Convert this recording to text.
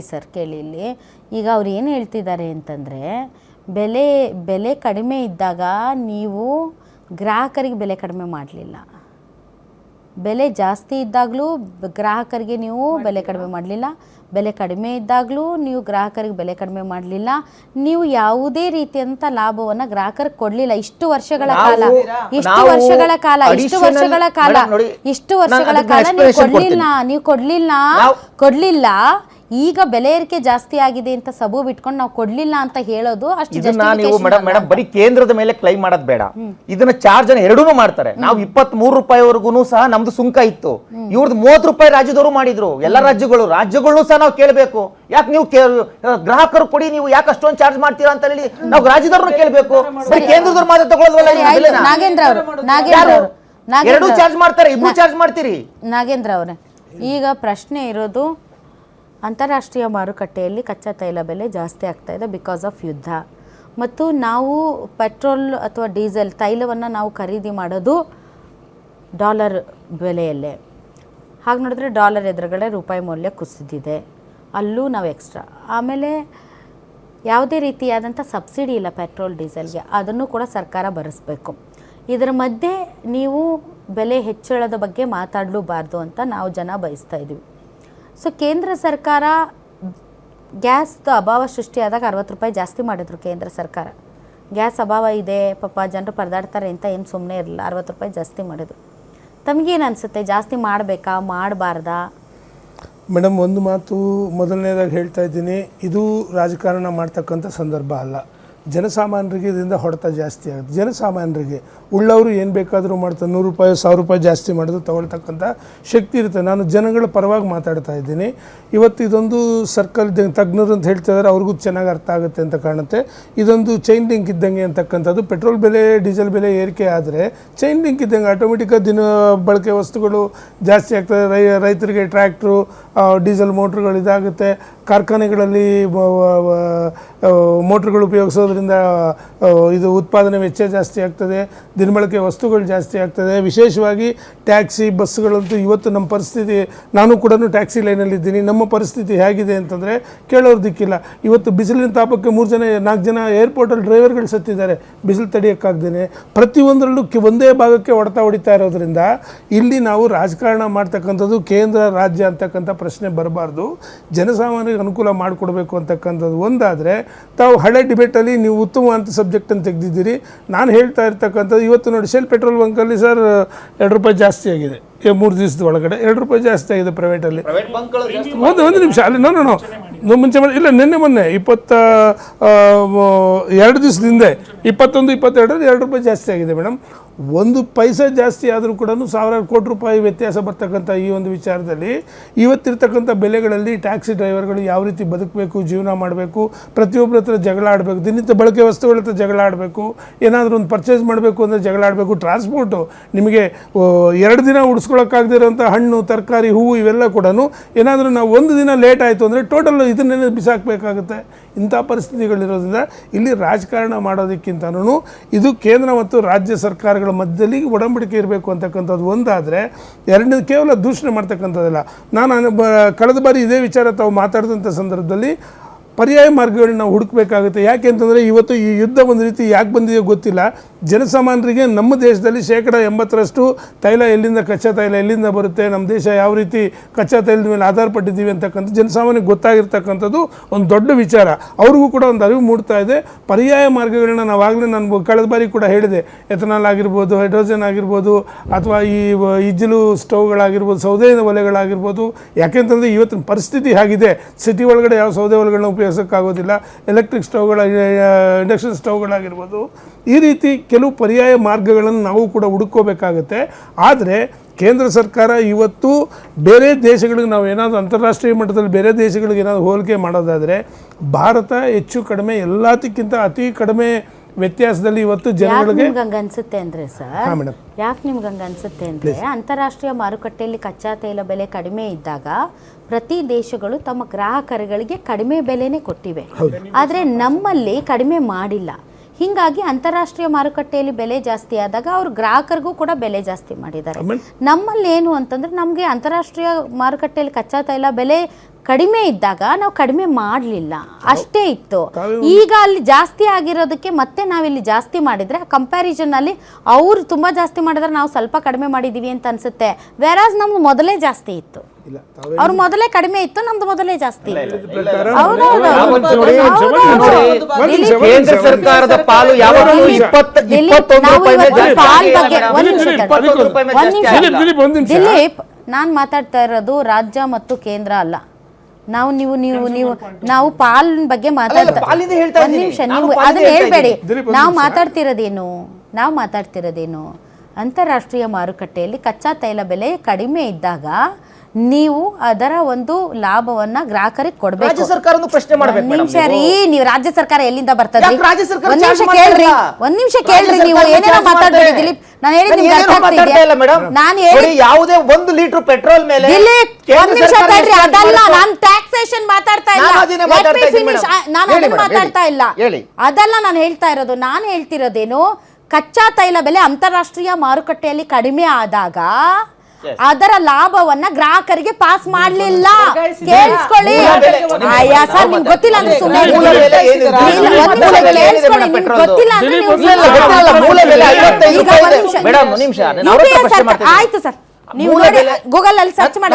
Sir ಕೇಳಿ ಇಲ್ಲಿ ಈಗ ಅವ್ರು ಏನು ಹೇಳ್ತಿದ್ದಾರೆ ಅಂತಂದರೆ ಬೆಲೆ ಕಡಿಮೆ ಇದ್ದಾಗ ನೀವು ಗ್ರಾಹಕರಿಗೆ ಬೆಲೆ ಕಡಿಮೆ ಮಾಡಲಿಲ್ಲ, ಬೆಲೆ ಜಾಸ್ತಿ ಇದ್ದಾಗಲೂ ಗ್ರಾಹಕರಿಗೆ ನೀವು ಬೆಲೆ ಕಡಿಮೆ ಮಾಡಲಿಲ್ಲ, ಬೆಲೆ ಕಡಿಮೆ ಇದ್ದಾಗಲೂ ನೀವು ಗ್ರಾಹಕರಿಗೆ ಬೆಲೆ ಕಡಿಮೆ ಮಾಡಲಿಲ್ಲ, ನೀವು ಯಾವುದೇ ರೀತಿಯಂಥ ಲಾಭವನ್ನು ಗ್ರಾಹಕರಿಗೆ ಕೊಡಲಿಲ್ಲ. ಇಷ್ಟು ವರ್ಷಗಳ ಕಾಲ ನೀವು ಕೊಡಲಿಲ್ಲ. ಈಗ ಬೆಲೆ ಏರಿಕೆ ಜಾಸ್ತಿ ಆಗಿದೆ ಅಂತ ಸಬು ಬಿಟ್ಕೊಂಡು ನಾವು ಕೊಡ್ಲಿಲ್ಲ ಅಂತ ಹೇಳೋದು ಅಷ್ಟು ನೀವು ಮೇಡಮ್ ಬರೀ ಕೇಂದ್ರದ ಮೇಲೆ ಕ್ಲೈಮ್ ಮಾಡೋದು ಬೇಡ, ಇದನ್ನ ಚಾರ್ಜ್ ಎರಡೂ ಮಾಡ್ತಾರೆ. ನಾವು 23 ರೂಪಾಯಿವರೆಗೂ ಸಹ ನಮ್ದು ಸುಂಕ ಇತ್ತು, ಇವ್ರದ್ದು 30 ರೂಪಾಯಿ ರಾಜ್ಯದವರು ಮಾಡಿದ್ರು. ಎಲ್ಲ ರಾಜ್ಯಗಳನ್ನೂ ಸಹ ನಾವು ಕೇಳಬೇಕು, ಯಾಕೆ ನೀವು ಗ್ರಾಹಕರು ಕೊಡಿ, ನೀವು ಯಾಕೆ ಅಷ್ಟೊಂದು ಚಾರ್ಜ್ ಮಾಡ್ತೀರಾ ಅಂತ ಹೇಳಿ ನಾವು ರಾಜ್ಯದವ್ರನ್ನ ಕೇಳಬೇಕು. ಬರೀ ಕೇಂದ್ರದವ್ರು ಮಾತ್ರ ತಗೊಳ್ಳೋದಲ್ಲ, ಎರಡೂ ಚಾರ್ಜ್ ಮಾಡ್ತಾರೆ, ಇಬ್ರು ಚಾರ್ಜ್ ಮಾಡ್ತೀರಿ. ನಾಗೇಂದ್ರ ಅವರೇ, ಈಗ ಪ್ರಶ್ನೆ ಇರೋದು ಅಂತಾರಾಷ್ಟ್ರೀಯ ಮಾರುಕಟ್ಟೆಯಲ್ಲಿ ಕಚ್ಚಾ ತೈಲ ಬೆಲೆ ಜಾಸ್ತಿ ಆಗ್ತಾ ಇದೆ ಬಿಕಾಸ್ ಆಫ್ ಯುದ್ಧ. ಮತ್ತು ನಾವು ಪೆಟ್ರೋಲ್ ಅಥವಾ ಡೀಸೆಲ್ ತೈಲವನ್ನು ನಾವು ಖರೀದಿ ಮಾಡೋದು ಡಾಲರ್ ಬೆಲೆಯಲ್ಲೇ. ಹಾಗೆ ನೋಡಿದ್ರೆ ಡಾಲರ್ ಎದುರುಗಡೆ ರೂಪಾಯಿ ಮೌಲ್ಯ ಕುಸಿದಿದೆ, ಅಲ್ಲೂ ನಾವು ಎಕ್ಸ್ಟ್ರಾ. ಆಮೇಲೆ ಯಾವುದೇ ರೀತಿಯಾದಂಥ ಸಬ್ಸಿಡಿ ಇಲ್ಲ ಪೆಟ್ರೋಲ್ ಡೀಸೆಲ್ಗೆ, ಅದನ್ನು ಕೂಡ ಸರ್ಕಾರ ಭರಿಸಬೇಕು. ಇದರ ಮಧ್ಯೆ ನೀವು ಬೆಲೆ ಹೆಚ್ಚಳದ ಬಗ್ಗೆ ಮಾತಾಡಲೂಬಾರ್ದು ಅಂತ ನಾವು ಜನ ಬಯಸ್ತಾ ಇದ್ದೀವಿ. ಸೊ ಕೇಂದ್ರ ಸರ್ಕಾರ ಗ್ಯಾಸ್ದು ಅಭಾವ ಸೃಷ್ಟಿಯಾದಾಗ 60 ರೂಪಾಯಿ ಜಾಸ್ತಿ ಮಾಡಿದ್ರು ಕೇಂದ್ರ ಸರ್ಕಾರ. ಗ್ಯಾಸ್ ಅಭಾವ ಇದೆ, ಪಾಪ ಜನರು ಪರದಾಡ್ತಾರೆ ಅಂತ ಏನು ಸುಮ್ಮನೆ ಇರಲಿಲ್ಲ, 60 ರೂಪಾಯಿ ಜಾಸ್ತಿ ಮಾಡಿದ್ರು. ತಮಗೇನು ಅನಿಸುತ್ತೆ, ಜಾಸ್ತಿ ಮಾಡಬೇಕಾ ಮಾಡಬಾರ್ದಾ? ಮೇಡಮ್, ಒಂದು ಮಾತು ಮೊದಲನೇದಾಗಿ ಹೇಳ್ತಾ ಇದ್ದೀನಿ, ಇದು ರಾಜಕಾರಣ ಮಾಡ್ತಕ್ಕಂಥ ಸಂದರ್ಭ ಅಲ್ಲ. ಜನಸಾಮಾನ್ಯರಿಗೆ ಇದರಿಂದ ಹೊಡೆತ ಜಾಸ್ತಿ ಆಗುತ್ತೆ. ಜನಸಾಮಾನ್ಯರಿಗೆ ಉಳ್ಳವರು ಏನು ಬೇಕಾದರೂ ಮಾಡ್ತಾರೆ, 100 ರೂಪಾಯಿ 1000 ರೂಪಾಯಿ ಜಾಸ್ತಿ ಮಾಡೋದು ತಗೊಳ್ತಕ್ಕಂಥ ಶಕ್ತಿ ಇರುತ್ತೆ. ನಾನು ಜನಗಳ ಪರವಾಗಿ ಮಾತಾಡ್ತಾ ಇದ್ದೀನಿ. ಇವತ್ತು ಇದೊಂದು ಸರ್ಕಲ್ ತಜ್ಞರು ಅಂತ ಹೇಳ್ತಾ ಇದ್ದಾರೆ, ಅವ್ರಿಗೂ ಚೆನ್ನಾಗಿ ಅರ್ಥ ಆಗುತ್ತೆ ಅಂತ ಕಾಣುತ್ತೆ. ಇದೊಂದು ಚೈನ್ ಲಿಂಕ್ ಇದ್ದಂಗೆ ಅಂತಕ್ಕಂಥದ್ದು. ಪೆಟ್ರೋಲ್ ಬೆಲೆ ಡೀಸೆಲ್ ಬೆಲೆ ಏರಿಕೆ ಆದರೆ ಚೈನ್ ಲಿಂಕ್ ಇದ್ದಂಗೆ ಆಟೋಮೆಟಿಕ್ಕಾಗಿ ದಿನ ಬಳಕೆ ವಸ್ತುಗಳು ಜಾಸ್ತಿ ಆಗ್ತದೆ. ರೈತರಿಗೆ ಟ್ರ್ಯಾಕ್ಟ್ರು, ಡೀಸೆಲ್ ಮೋಟ್ರುಗಳು ಇದಾಗುತ್ತೆ. ಕಾರ್ಖಾನೆಗಳಲ್ಲಿ ಮೋಟ್ರುಗಳು ಉಪಯೋಗಿಸೋದ್ರಿಂದ ಇದು ಉತ್ಪಾದನೆ ವೆಚ್ಚ ಜಾಸ್ತಿ ಆಗ್ತದೆ, ದಿನಬಳಕೆ ವಸ್ತುಗಳು ಜಾಸ್ತಿ ಆಗ್ತದೆ. ವಿಶೇಷವಾಗಿ ಟ್ಯಾಕ್ಸಿ ಬಸ್ಸುಗಳಂತೂ ಇವತ್ತು ನಮ್ಮ ಪರಿಸ್ಥಿತಿ, ನಾನು ಕೂಡ ಟ್ಯಾಕ್ಸಿ ಲೈನಲ್ಲಿದ್ದೀನಿ, ನಮ್ಮ ಪರಿಸ್ಥಿತಿ ಹೇಗಿದೆ ಅಂತಂದರೆ ಕೇಳೋರು ದಿಕ್ಕಿಲ್ಲ. ಇವತ್ತು ಬಿಸಿಲಿನ ತಾಪಕ್ಕೆ 4 ಜನ ಏರ್ಪೋರ್ಟಲ್ಲಿ ಡ್ರೈವರ್ಗಳು ಸತ್ತಿದ್ದಾರೆ, ಬಿಸಿಲು ತಡೆಯೋಕ್ಕಾಗ್ದೇ. ಪ್ರತಿಯೊಂದರಲ್ಲೂ ಒಂದೇ ಭಾಗಕ್ಕೆ ಹೊಡಿತಾ ಇರೋದ್ರಿಂದ ಇಲ್ಲಿ ನಾವು ರಾಜಕಾರಣ ಮಾಡ್ತಕ್ಕಂಥದ್ದು ಕೇಂದ್ರ ರಾಜ್ಯ ಅಂತಕ್ಕಂಥ ಪ್ರಶ್ನೆ ಬರಬಾರ್ದು. ಜನಸಾಮಾನ್ಯರಿಗೆ ಅನುಕೂಲ ಮಾಡಿಕೊಡ್ಬೇಕು ಅಂತಕ್ಕಂಥದ್ದು ಒಂದಾದರೆ, ತಾವು ಹಳೆ ಡಿಬೇಟಲ್ಲಿ ನೀವು ಉತ್ತಮವಾದ ಸಬ್ಜೆಕ್ಟನ್ನು ತೆಗೆದಿದ್ದೀರಿ. ನಾನು ಹೇಳ್ತಾ ಇರ್ತಕ್ಕಂಥದ್ದು, ಇವತ್ತು ನೋಡಿ ಶೆಲ್ ಪೆಟ್ರೋಲ್ ಬಂಕಲ್ಲಿ ಸರ್ 2 ರೂಪಾಯಿ ಜಾಸ್ತಿ ಆಗಿದೆ, 3 ದಿವಸದ ಒಳಗಡೆ 2 ರೂಪಾಯಿ ಜಾಸ್ತಿ ಆಗಿದೆ ಪ್ರೈವೇಟಲ್ಲಿ. ಒಂದು ನಿಮಿಷ ಅಲ್ಲಿ ನಾನು ಮುಂಚೆ ಇಲ್ಲ, ಮೊನ್ನೆ 2 ದಿವಸದಿಂದ 21, 22 2 ರೂಪಾಯಿ ಜಾಸ್ತಿ ಆಗಿದೆ ಮೇಡಮ್. 1 ಪೈಸೆ ಜಾಸ್ತಿ ಆದರೂ ಕೂಡ ಸಾವಿರಾರು ಕೋಟಿ ರೂಪಾಯಿ ವ್ಯತ್ಯಾಸ ಬರ್ತಕ್ಕಂಥ ಈ ಒಂದು ವಿಚಾರದಲ್ಲಿ ಇವತ್ತಿರ್ತಕ್ಕಂಥ ಬೆಲೆಗಳಲ್ಲಿ ಟ್ಯಾಕ್ಸಿ ಡ್ರೈವರ್ಗಳು ಯಾವ ರೀತಿ ಬದುಕಬೇಕು, ಜೀವನ ಮಾಡಬೇಕು, ಪ್ರತಿಯೊಬ್ಬರ ಹತ್ರ ಜಗಳ ಆಡಬೇಕು, ದಿನನಿತ್ಯ ಬಳಕೆ ವಸ್ತುಗಳ ಹತ್ರ ಜಗಳ ಆಡಬೇಕು, ಏನಾದರೂ ಒಂದು ಪರ್ಚೇಸ್ ಮಾಡಬೇಕು ಅಂದರೆ ಜಗಳ ಆಡಬೇಕು. ಟ್ರಾನ್ಸ್ಪೋರ್ಟು ನಿಮಗೆ 2 ದಿನ ಉಡಿಸ್ಕೊಳ್ಳೋಕ್ಕಾಗದಿರೋಂಥ ಹಣ್ಣು, ತರಕಾರಿ, ಹೂವು ಇವೆಲ್ಲ ಕೂಡ ಏನಾದರೂ ನಾವು 1 ದಿನ ಲೇಟ್ ಆಯಿತು ಅಂದರೆ ಟೋಟಲ್ ಇದನ್ನೇ ಬಿಸಾಕಬೇಕಾಗುತ್ತೆ. ಇಂಥ ಪರಿಸ್ಥಿತಿಗಳಿರೋದ್ರಿಂದ ಇಲ್ಲಿ ರಾಜಕಾರಣ ಮಾಡೋದಕ್ಕಿಂತನೂ ಇದು ಕೇಂದ್ರ ಮತ್ತು ರಾಜ್ಯ ಸರ್ಕಾರಗಳ ಮಧ್ಯದಲ್ಲಿ ಒಡಂಬಡಿಕೆ ಇರಬೇಕು ಅಂತಕ್ಕಂಥದ್ದು ಒಂದಾದರೆ, ಎರಡನೇದು ಕೇವಲ ದೂಷಣೆ ಮಾಡ್ತಕ್ಕಂಥದ್ದಲ್ಲ. ನಾನು ಕಳೆದ ಬಾರಿ ಇದೇ ವಿಚಾರ ತಾವು ಮಾತಾಡಿದಂಥ ಸಂದರ್ಭದಲ್ಲಿ ಪರ್ಯಾಯ ಮಾರ್ಗಗಳನ್ನ ನಾವು ಹುಡುಕಬೇಕಾಗುತ್ತೆ. ಯಾಕೆ ಅಂತಂದರೆ ಇವತ್ತು ಈ ಯುದ್ಧ ಒಂದು ರೀತಿ ಯಾಕೆ ಬಂದಿದೆಯೋ ಗೊತ್ತಿಲ್ಲ. ಜನಸಾಮಾನ್ಯರಿಗೆ ನಮ್ಮ ದೇಶದಲ್ಲಿ 80% ತೈಲ ಎಲ್ಲಿಂದ, ಕಚ್ಚಾ ತೈಲ ಎಲ್ಲಿಂದ ಬರುತ್ತೆ, ನಮ್ಮ ದೇಶ ಯಾವ ರೀತಿ ಕಚ್ಚಾ ತೈಲದ ಮೇಲೆ ಆಧಾರ ಪಟ್ಟಿದ್ದೀವಿ ಅಂತಕ್ಕಂಥ ಜನಸಾಮಾನ್ಯರಿಗೆ ಗೊತ್ತಾಗಿರ್ತಕ್ಕಂಥದ್ದು ಒಂದು ದೊಡ್ಡ ವಿಚಾರ. ಅವ್ರಿಗೂ ಕೂಡ ಒಂದು ಅರಿವು ಮೂಡ್ತಾ ಇದೆ. ಪರ್ಯಾಯ ಮಾರ್ಗಗಳನ್ನ ನಾವಾಗಲೇ ನಾನು ಕಳೆದ ಬಾರಿ ಕೂಡ ಹೇಳಿದೆ, ಎಥನಾಲ್ ಆಗಿರ್ಬೋದು, ಹೈಡ್ರೋಜನ್ ಆಗಿರ್ಬೋದು, ಅಥವಾ ಈ ಇಜ್ಜಲು ಸ್ಟವ್ಗಳಾಗಿರ್ಬೋದು, ಸೌದೆ ಒಲೆಗಳಾಗಿರ್ಬೋದು. ಯಾಕೆಂತಂದರೆ ಇವತ್ತಿನ ಪರಿಸ್ಥಿತಿ ಆಗಿದೆ, ಸಿಟಿ ಒಳಗಡೆ ಯಾವ ಸೌದೆ ಒಲೆಗಳನ್ನ ಉಪಯೋಗಿಸೋಕ್ಕಾಗೋದಿಲ್ಲ, ಎಲೆಕ್ಟ್ರಿಕ್ ಸ್ಟವ್ಗಳ, ಇಂಡಕ್ಷನ್ ಸ್ಟವ್ಗಳಾಗಿರ್ಬೋದು. ಈ ರೀತಿ ಕೆಲವು ಪರ್ಯಾಯ ಮಾರ್ಗಗಳನ್ನು ನಾವು ಕೂಡ ಹುಡುಕೋಬೇಕಾಗತ್ತೆ. ಆದರೆ ಕೇಂದ್ರ ಸರ್ಕಾರ ಇವತ್ತು ಬೇರೆ ದೇಶಗಳಿಗೆ ನಾವು ಏನಾದರೂ ಅಂತಾರಾಷ್ಟ್ರೀಯ ಮಟ್ಟದಲ್ಲಿ ಬೇರೆ ದೇಶಗಳಿಗೆ ಏನಾದರೂ ಹೋಲಿಕೆ ಮಾಡೋದಾದರೆ, ಭಾರತ ಹೆಚ್ಚು ಕಡಿಮೆ ಎಲ್ಲದಕ್ಕಿಂತ ಅತಿ ಕಡಿಮೆ ವ್ಯತ್ಯಾಸದಲ್ಲಿ ಇವತ್ತು ಜನಗಳಿಗೆ ಅನ್ಸುತ್ತೆ ಅಂದರೆ ಸರ್, ಯಾಕೆ ನಿಮ್ಗೆ ಹಂಗೆ ಅನ್ಸುತ್ತೆ ಅಂದರೆ, ಅಂತಾರಾಷ್ಟ್ರೀಯ ಮಾರುಕಟ್ಟೆಯಲ್ಲಿ ಕಚ್ಚಾ ತೈಲ ಬೆಲೆ ಕಡಿಮೆ ಇದ್ದಾಗ ಪ್ರತಿ ದೇಶಗಳು ತಮ್ಮ ಗ್ರಾಹಕರುಗಳಿಗೆ ಕಡಿಮೆ ಬೆಲೆನೇ ಕೊಟ್ಟಿವೆ. ಆದರೆ ನಮ್ಮಲ್ಲಿ ಕಡಿಮೆ ಮಾಡಿಲ್ಲ. ಹೀಗಾಗಿ ಅಂತಾರಾಷ್ಟ್ರೀಯ ಮಾರುಕಟ್ಟೆಯಲ್ಲಿ ಬೆಲೆ ಜಾಸ್ತಿ ಆದಾಗ ಅವರು ಗ್ರಾಹಕರಿಗೂ ಕೂಡ ಬೆಲೆ ಜಾಸ್ತಿ ಮಾಡಿದ್ದಾರೆ. ನಮ್ಮಲ್ಲಿ ಏನು ಅಂತಂದ್ರೆ ನಮಗೆ ಅಂತಾರಾಷ್ಟ್ರೀಯ ಮಾರುಕಟ್ಟೆಯಲ್ಲಿ ಕಚ್ಚಾ ತೈಲ ಬೆಲೆ ಕಡಿಮೆ ಇದ್ದಾಗ ನಾವು ಕಡಿಮೆ ಮಾಡಲಿಲ್ಲ, ಅಷ್ಟೇ ಇತ್ತು. ಈಗ ಅಲ್ಲಿ ಜಾಸ್ತಿ ಆಗಿರೋದಕ್ಕೆ ಮತ್ತೆ ನಾವಿಲ್ಲಿ ಜಾಸ್ತಿ ಮಾಡಿದ್ರೆ ಕಂಪ್ಯಾರಿಸನ್ ಅಲ್ಲಿ ಅವ್ರು ತುಂಬಾ ಜಾಸ್ತಿ ಮಾಡಿದ್ರೆ ನಾವು ಸ್ವಲ್ಪ ಕಡಿಮೆ ಮಾಡಿದೀವಿ ಅಂತ ಅನ್ಸುತ್ತೆ. ವೆರಾಸ್ ನಮ್ದು ಮೊದಲೇ ಜಾಸ್ತಿ ಇತ್ತು, ಅವ್ರು ಮೊದಲೇ ಕಡಿಮೆ ಇತ್ತು, ನಮ್ದು ಮೊದಲೇ ಜಾಸ್ತಿ ಇತ್ತು. ಕೇಂದ್ರ ಸರ್ಕಾರದ ಪಾಲು ಯಾವಾಗಲೂ 21 ದಿಲೀಪ್, ನಾನ್ ಮಾತಾಡ್ತಾ ಇರೋದು ರಾಜ್ಯ ಮತ್ತು ಕೇಂದ್ರ ಅಲ್ಲ. ನಾವು ಪಾಲಿನ ಬಗ್ಗೆ ಮಾತಾಡ್ತಾ ಒಂದ್ ನಿಮಿಷ, ನೀವು ಅದನ್ನ ಹೇಳ್ಬೇಡಿ. ನಾವು ಮಾತಾಡ್ತಿರೋದೇನು ಅಂತಾರಾಷ್ಟ್ರೀಯ ಮಾರುಕಟ್ಟೆಯಲ್ಲಿ ಕಚ್ಚಾ ತೈಲ ಬೆಲೆ ಕಡಿಮೆ ಇದ್ದಾಗ ನೀವು ಅದರ ಒಂದು ಲಾಭವನ್ನ ಗ್ರಾಹಕರಿಗೆ ಕೊಡ್ಬೇಕು. ರಾಜ್ಯ ಸರ್ಕಾರನು ಪ್ರಶ್ನೆ ಮಾಡಬೇಕು. ನಿಮಿಷ ರೀ, ನೀವು ರಾಜ್ಯ ಸರ್ಕಾರ ಎಲ್ಲಿಂದ ಬರ್ತದೆ? ರಾಜ್ಯ ಸರ್ಕಾರ ಒಂದ್ ನಿಮಿಷ ಕೇಳ್ರಿ, ನೀವು ಏನೇನೋ ಮಾತಾಡ್ಬೇಡಿ ದಿಲೀಪ್. ನಾನು ಹೇಳಿದ್ ನಿಮ್ಗೆ ಅರ್ಥ ಆಗ್ತಿದ್ಯಾ? ನಾನು ಹೇಳಿ ಯಾವುದೇ 1 ಲೀಟರ್ ಪೆಟ್ರೋಲ್ ಮೇಲೆ ದಿಲೀಪ್ ಒಂದ್ ನಿಮಿಷ ತಡ್ರಿ, ಅದಲ್ಲ ನಾನು ಟ್ಯಾಕ್ಸೇಷನ್ ಮಾತಾಡ್ತಾ ಇಲ್ಲ, ನಾನು ಅದನ್ನ ಮಾತಾಡ್ತಾ ಇಲ್ಲ, ಅದಲ್ಲ ನಾನು ಹೇಳ್ತಾ ಇರೋದು. ನಾನು ಹೇಳ್ತಿರೋದೇನು, ಕಚ್ಚಾ ತೈಲ ಬೆಲೆ ಅಂತಾರಾಷ್ಟ್ರೀಯ ಮಾರುಕಟ್ಟೆಯಲ್ಲಿ ಕಡಿಮೆ ಆದಾಗ ಅದರ ಲಾಭವನ್ನ ಗ್ರಾಹಕರಿಗೆ ಪಾಸ್ ಮಾಡ್ಲಿಲ್ಲ. ಕೇಳಿಸ್ಕೊಳ್ಳಿ, ಅಯ್ಯ ಸರ್ ನಿಮ್ಗೆ ಗೊತ್ತಿಲ್ಲ ಅಂದ್ರೆ ಸುಮ್ಮನೆ ಆಯ್ತು ಸರ್, ನೀವು ಗೂಗಲ್ ಅಲ್ಲಿ ಸರ್ಚ್ ಮಾಡಿ.